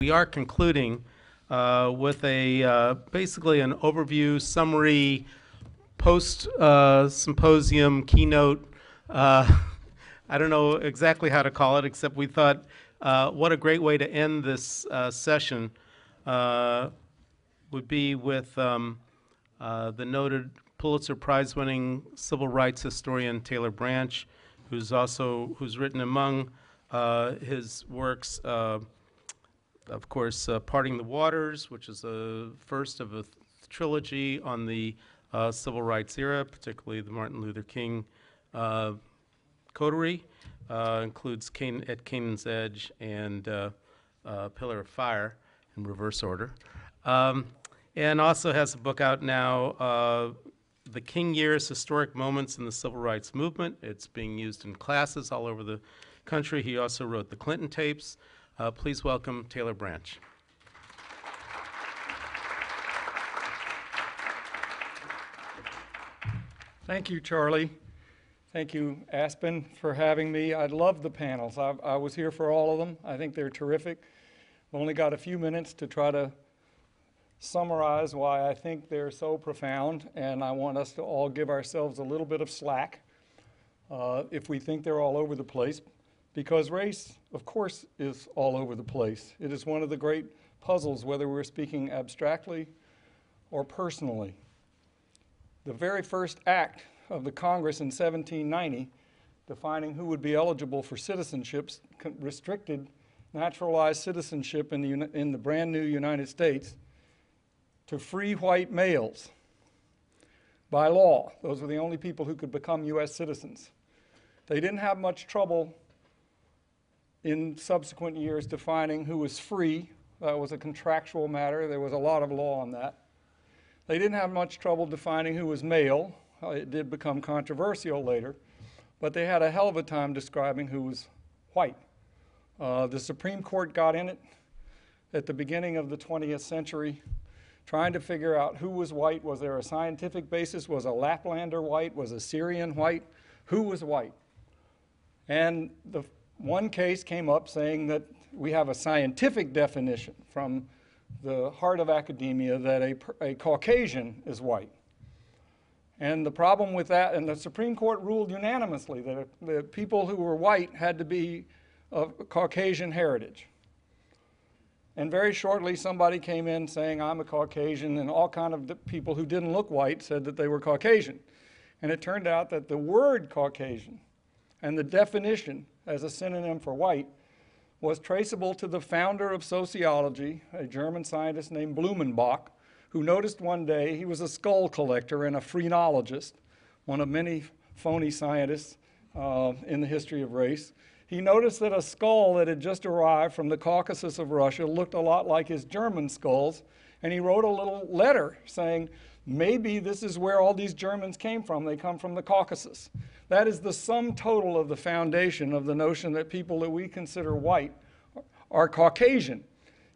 We are concluding with basically an overview, summary, post-symposium, keynote. I don't know exactly how to call it, except we thought what a great way to end this session would be with the noted Pulitzer Prize-winning civil rights historian Taylor Branch, who's written among his works, of course, Parting the Waters, which is the first of a trilogy on the civil rights era, particularly the Martin Luther King coterie. Includes At Canaan's Edge and Pillar of Fire in reverse order. And also has a book out now, The King Years, Historic Moments in the Civil Rights Movement. It's being used in classes all over the country. He also wrote the Clinton tapes. Please welcome Taylor Branch. Thank you, Charlie. Thank you, Aspen, for having me. I love the panels. I was here for all of them. I think they're terrific. I've only got a few minutes to try to summarize why I think they're so profound, and I want us to all give ourselves a little bit of slack if we think they're all over the place. Because race, of course, is all over the place. It is one of the great puzzles, whether we're speaking abstractly or personally. The very first act of the Congress in 1790, defining who would be eligible for citizenships, restricted naturalized citizenship in the brand new United States to free white males by law. Those were the only people who could become U.S. citizens. They didn't have much trouble in subsequent years defining who was free. That was a contractual matter. There was a lot of law on that. They didn't have much trouble defining who was male. It did become controversial later, but they had a hell of a time describing who was white. The Supreme Court got in it at the beginning of the 20th century, trying to figure out who was white. Was there a scientific basis? Was a Laplander white? Was a Syrian white? Who was white? And the one case came up saying that we have a scientific definition from the heart of academia that a Caucasian is white. And the problem with that, and the Supreme Court ruled unanimously that the people who were white had to be of Caucasian heritage. And very shortly somebody came in saying, I'm a Caucasian, and all kind of people who didn't look white said that they were Caucasian. And it turned out that the word Caucasian and the definition as a synonym for white was traceable to the founder of sociology, a German scientist named Blumenbach, who noticed one day, he was a skull collector and a phrenologist, one of many phony scientists in the history of race. He noticed that a skull that had just arrived from the Caucasus of Russia looked a lot like his German skulls, and he wrote a little letter saying, maybe this is where all these Germans came from. They come from the Caucasus. That is the sum total of the foundation of the notion that people that we consider white are Caucasian.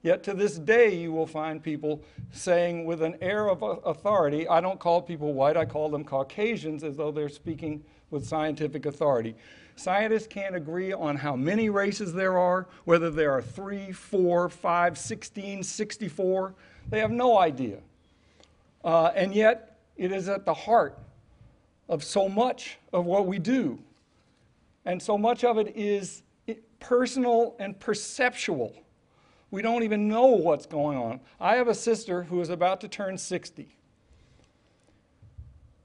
Yet to this day, you will find people saying with an air of authority, I don't call people white, I call them Caucasians, as though they're speaking with scientific authority. Scientists can't agree on how many races there are, whether there are 3, 4, 5, 16, 64. They have no idea. And yet, it is at the heart of so much of what we do. And so much of it is personal and perceptual. We don't even know what's going on. I have a sister who is about to turn 60.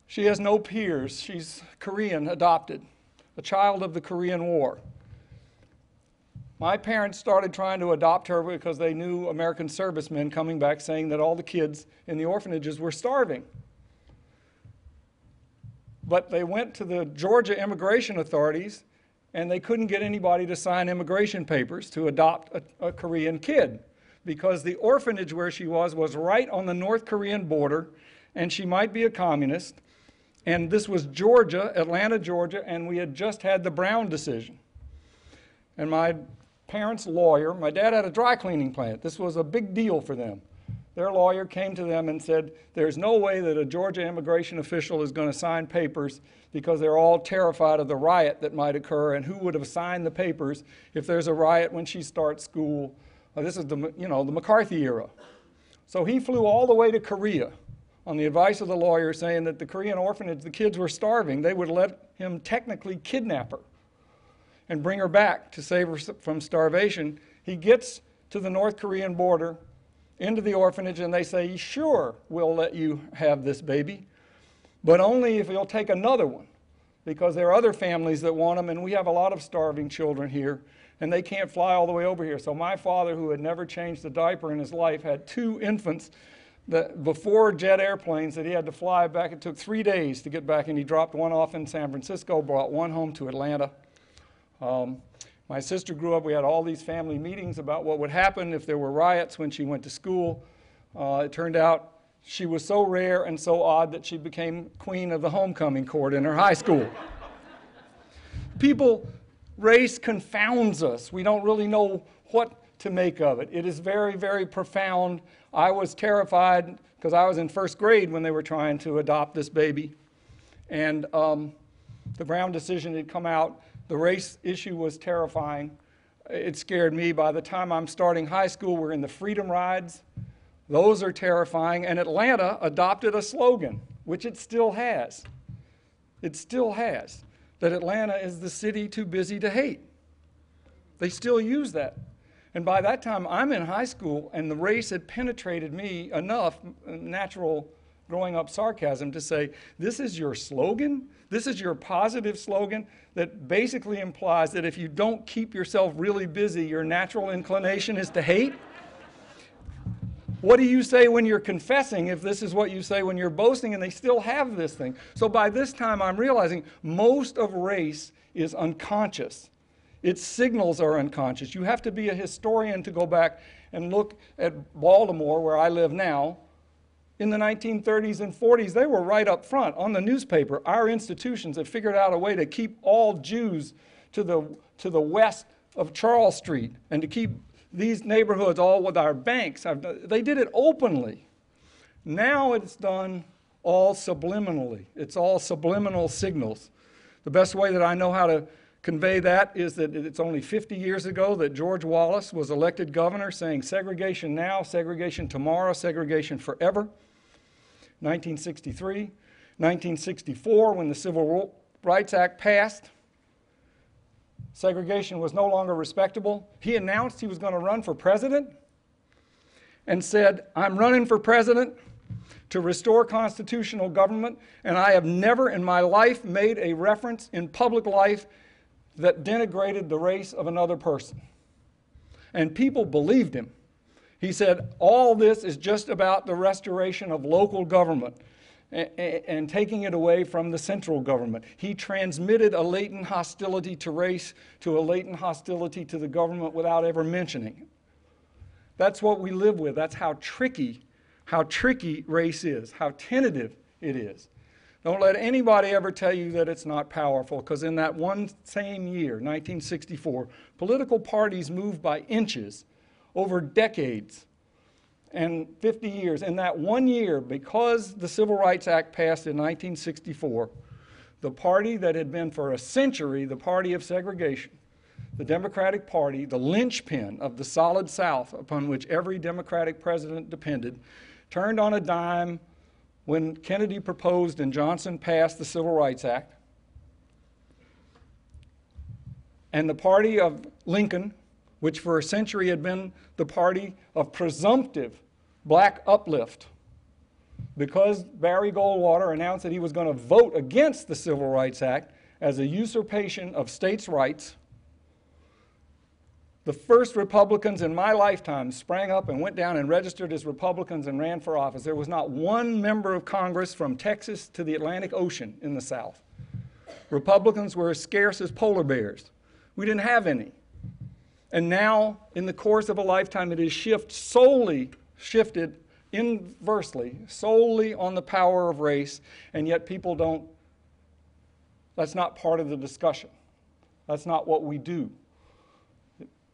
She has no peers. She's Korean, adopted, a child of the Korean War. My parents started trying to adopt her because they knew American servicemen coming back saying that all the kids in the orphanages were starving. But they went to the Georgia immigration authorities and they couldn't get anybody to sign immigration papers to adopt a Korean kid because the orphanage where she was right on the North Korean border, and she might be a communist. And this was Georgia, Atlanta, Georgia, and we had just had the Brown decision. And my parents' lawyer, my dad had a dry cleaning plant. This was a big deal for them. Their lawyer came to them and said, there's no way that a Georgia immigration official is going to sign papers because they're all terrified of the riot that might occur, and who would have signed the papers if there's a riot when she starts school This is the McCarthy era. So he flew all the way to Korea on the advice of the lawyer, saying that the Korean orphanage, the kids were starving. They would let him technically kidnap her and bring her back to save her from starvation. He gets to the North Korean border, into the orphanage, and they say, sure, we'll let you have this baby, but only if you'll take another one, because there are other families that want them, and we have a lot of starving children here, and they can't fly all the way over here. So my father, who had never changed a diaper in his life, had 2 infants that before jet airplanes that he had to fly back. It took 3 days to get back, and he dropped one off in San Francisco, brought one home to Atlanta. My sister grew up, we had all these family meetings about what would happen if there were riots when she went to school. It turned out she was so rare and so odd that she became queen of the homecoming court in her high school. Race confounds us. We don't really know what to make of it. It is very, very profound. I was terrified because I was in 1st grade when they were trying to adopt this baby. And the Brown decision had come out. The race issue was terrifying. It scared me. By the time I'm starting high school, we're in the freedom rides. Those are terrifying. And Atlanta adopted a slogan, which it still has. It still has. That Atlanta is the city too busy to hate. They still use that. And by that time, I'm in high school, and the race had penetrated me enough, natural growing up sarcasm, to say, this is your slogan? This is your positive slogan that basically implies that if you don't keep yourself really busy, your natural inclination is to hate? What do you say when you're confessing if this is what you say when you're boasting? And they still have this thing. So by this time, I'm realizing most of race is unconscious. Its signals are unconscious. You have to be a historian to go back and look at Baltimore, where I live now. In the 1930s and 40s, they were right up front on the newspaper. Our institutions have figured out a way to keep all Jews to the west of Charles Street and to keep these neighborhoods all with our banks. They did it openly. Now it's done all subliminally. It's all subliminal signals. The best way that I know how to convey that is that it's only 50 years ago that George Wallace was elected governor, saying segregation now, segregation tomorrow, segregation forever. 1963, 1964, when the Civil Rights Act passed, segregation was no longer respectable. He announced he was going to run for president and said, I'm running for president to restore constitutional government, and I have never in my life made a reference in public life that denigrated the race of another person. And people believed him. He said, all this is just about the restoration of local government and taking it away from the central government. He transmitted a latent hostility to race to a latent hostility to the government without ever mentioning it. That's what we live with. That's how tricky race is, how tentative it is. Don't let anybody ever tell you that it's not powerful, because in that one same year, 1964, political parties moved by inches over decades and 50 years. In that one year, because the Civil Rights Act passed in 1964, the party that had been for a century the party of segregation, the Democratic Party, the linchpin of the solid South upon which every Democratic president depended, turned on a dime when Kennedy proposed and Johnson passed the Civil Rights Act. And the party of Lincoln, which for a century had been the party of presumptive black uplift, because Barry Goldwater announced that he was going to vote against the Civil Rights Act as a usurpation of states' rights, the first Republicans in my lifetime sprang up and went down and registered as Republicans and ran for office. There was not one member of Congress from Texas to the Atlantic Ocean in the South. Republicans were as scarce as polar bears. We didn't have any. And now, in the course of a lifetime, it is shifted inversely, solely on the power of race, and yet people don't, that's not part of the discussion. That's not what we do.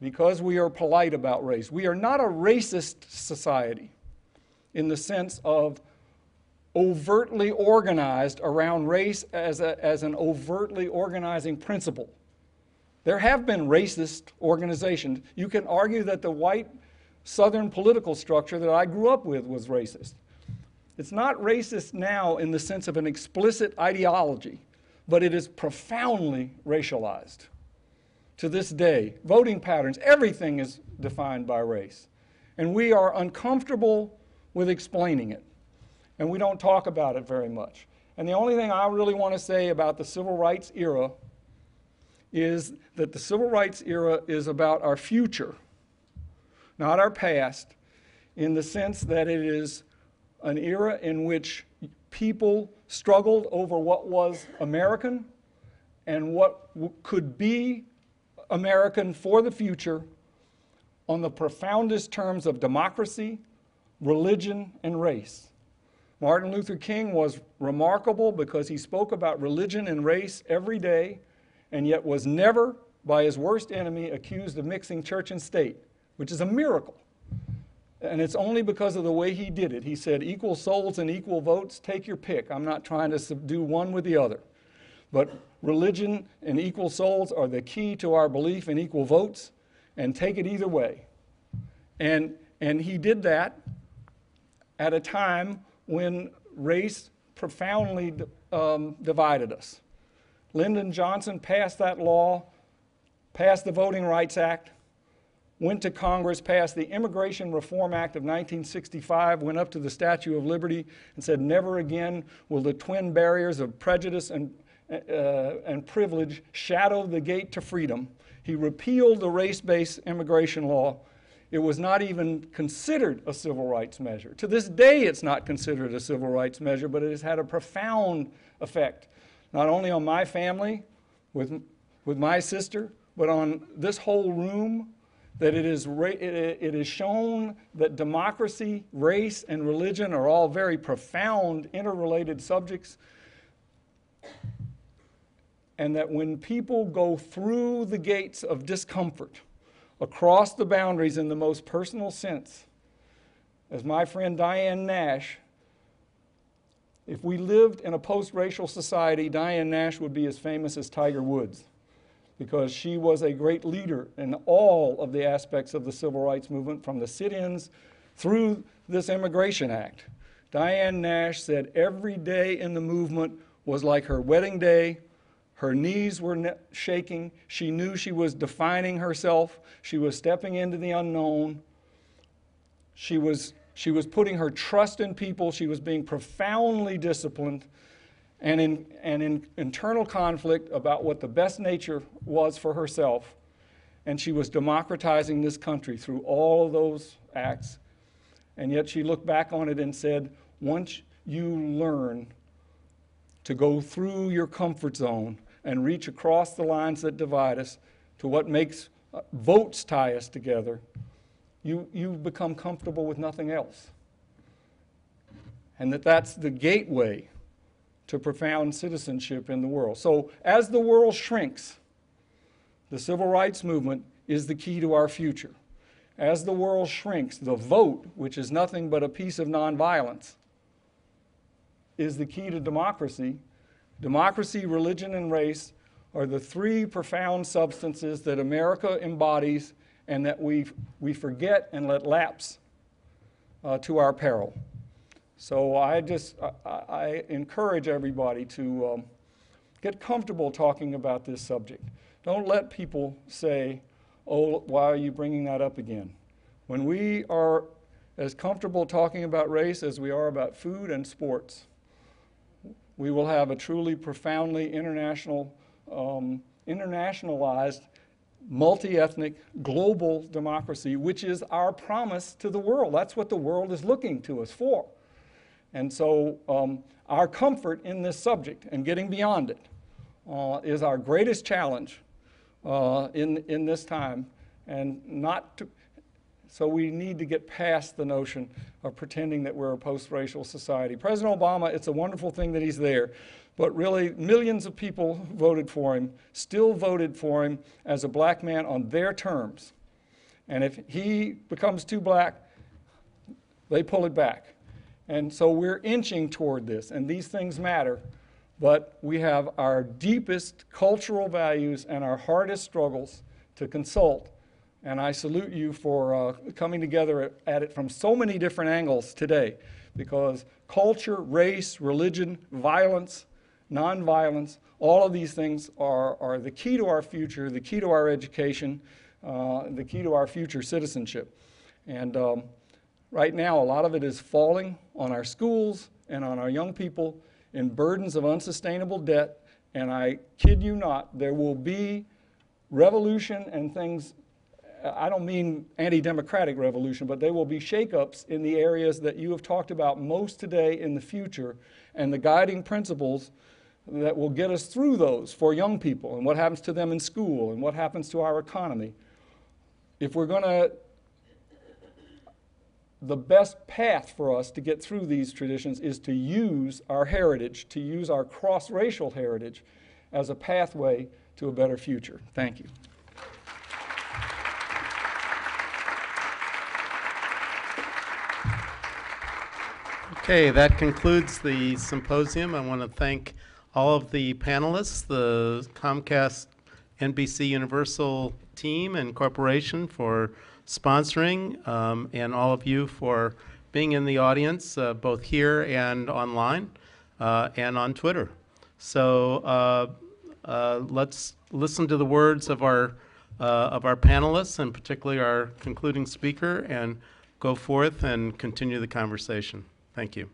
Because we are polite about race. We are not a racist society in the sense of overtly organized around race as an overtly organizing principle. There have been racist organizations. You can argue that the white Southern political structure that I grew up with was racist. It's not racist now in the sense of an explicit ideology, but it is profoundly racialized. To this day, voting patterns, everything is defined by race. And we are uncomfortable with explaining it. And we don't talk about it very much. And the only thing I really want to say about the civil rights era is that the civil rights era is about our future, not our past, in the sense that it is an era in which people struggled over what was American and what could be American for the future on the profoundest terms of democracy, religion, and race. Martin Luther King was remarkable because he spoke about religion and race every day and yet was never, by his worst enemy, accused of mixing church and state, which is a miracle. And it's only because of the way he did it. He said, equal souls and equal votes, take your pick. I'm not trying to subdue one with the other. But religion and equal souls are the key to our belief in equal votes, and take it either way. And he did that at a time when race profoundly divided us. Lyndon Johnson passed that law, passed the Voting Rights Act, went to Congress, passed the Immigration Reform Act of 1965, went up to the Statue of Liberty and said, never again will the twin barriers of prejudice and privilege shadow the gate to freedom. He repealed the race-based immigration law. It was not even considered a civil rights measure. To this day, it's not considered a civil rights measure, but it has had a profound effect, not only on my family with my sister, but on this whole room, that it is shown that democracy, race, and religion are all very profound, interrelated subjects, and that when people go through the gates of discomfort, across the boundaries in the most personal sense, as my friend Diane Nash, if we lived in a post-racial society, Diane Nash would be as famous as Tiger Woods, because she was a great leader in all of the aspects of the civil rights movement, from the sit-ins through this Immigration Act. Diane Nash said every day in the movement was like her wedding day. Her knees were shaking. She knew she was defining herself. She was stepping into the unknown. She was putting her trust in people. She was being profoundly disciplined and in internal conflict about what the best nature was for herself. And she was democratizing this country through all of those acts. And yet she looked back on it and said, once you learn to go through your comfort zone and reach across the lines that divide us to what makes votes tie us together, you become comfortable with nothing else. And that's the gateway to profound citizenship in the world. So as the world shrinks, the civil rights movement is the key to our future. As the world shrinks, the vote, which is nothing but a piece of nonviolence, is the key to democracy. Democracy, religion, and race are the three profound substances that America embodies and that we forget and let lapse to our peril. So I encourage everybody to get comfortable talking about this subject. Don't let people say, oh, why are you bringing that up again? When we are as comfortable talking about race as we are about food and sports, we will have a truly profoundly internationalized, multi-ethnic, global democracy, which is our promise to the world. That's what the world is looking to us for. And so our comfort in this subject and getting beyond it is our greatest challenge in this time. And so we need to get past the notion of pretending that we're a post-racial society. President Obama, it's a wonderful thing that he's there, but really millions of people voted for him, still voted for him as a black man on their terms. And if he becomes too black, they pull it back. And so we're inching toward this, and these things matter, but we have our deepest cultural values and our hardest struggles to consult And I salute you for coming together at it from so many different angles today, because culture, race, religion, violence, nonviolence, all of these things are the key to our future, the key to our education, the key to our future citizenship. And right now, a lot of it is falling on our schools and on our young people in burdens of unsustainable debt. And I kid you not, there will be revolution and things. I don't mean anti-democratic revolution, but there will be shakeups in the areas that you have talked about most today in the future, and the guiding principles that will get us through those for young people, and what happens to them in school, and what happens to our economy. If we're going to, the best path for us to get through these traditions is to use our heritage, to use our cross-racial heritage as a pathway to a better future. Thank you. Okay, that concludes the symposium. I want to thank all of the panelists, the Comcast NBC Universal team and corporation for sponsoring, and all of you for being in the audience, both here and online, and on Twitter. So let's listen to the words of our panelists, and particularly our concluding speaker, and go forth and continue the conversation. Thank you.